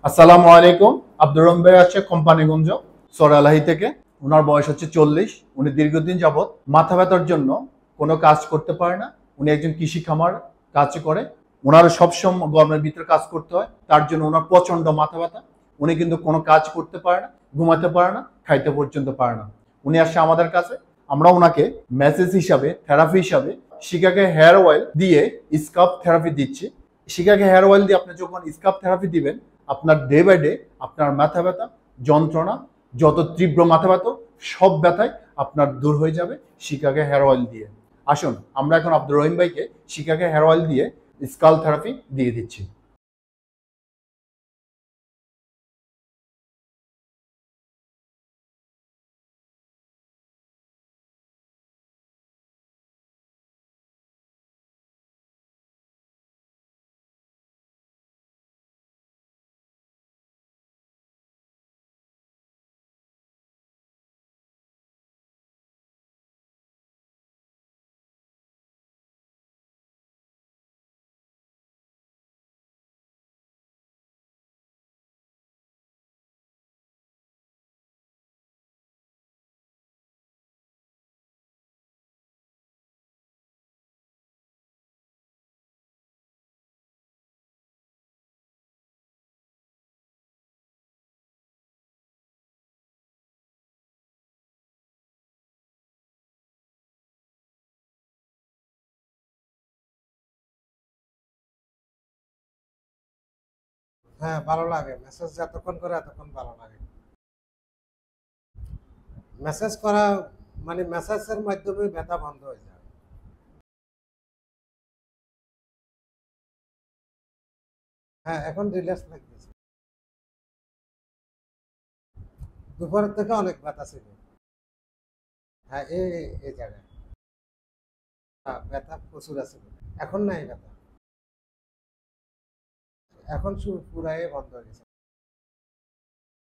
আসসালামু আলাইকুম। আব্দুর রহিম ভাই আছে কোম্পানিগঞ্জ সরালাহি থেকে। ওনার বয়স হচ্ছে 40। উনি দীর্ঘদিন যাবৎ মাথা ব্যথার জন্য কোনো কাজ করতে পারে না। উনি একজন কৃষি খামার কাজ করে। ওনার সবসময় গরমের ভিতরে কাজ করতে হয়, তার জন্য ওনার প্রচন্ড মাথা ব্যথা। উনি কিন্তু কোনো কাজ করতে পারে না, ঘুমাতে পারে না, খাইতে পর্যন্ত পারে না। উনি আসছে আমাদের কাছে। আমরা ওনাকে মেসেজ হিসাবে, থেরাপি হিসাবে শিকাকে হেয়ার অয়েল দিয়ে স্কাল্প থেরাপি দিচ্ছি। শিকাকে হেয়ার অয়েল দিয়ে আপনি যখন স্কাল্প থেরাপি দিবেন, আপনার ডে বাই ডে আপনার মাথা ব্যথা, যন্ত্রণা, যত তীব্র মাথা ব্যথা, সব ব্যথাই আপনার দূর হয়ে যাবে শিকাকে হেয়ার অয়েল দিয়ে। আসুন আমরা এখন আব্দুর রহিম ভাইকে শিকাকে হেয়ার অয়েল দিয়ে স্কাল থেরাপি দিয়ে দিচ্ছি। হ্যাঁ, ভালো লাগে। মেসেজ যতক্ষণ করে এতক্ষণ ভালো লাগে। মেসেজ করা মানে মেসেজের মাধ্যমে ব্যথা বন্ধ হয়ে যায়। হ্যাঁ, এখন রিল্যাক্স লাগতেছে। দুপুরের থেকে অনেক ব্যথা ছিল। হ্যাঁ, এই জায়গায় ব্যথা প্রচুর আছে। এখন নাই ব্যথা। এখন পুরাই বন্ধ হয়ে গেছে।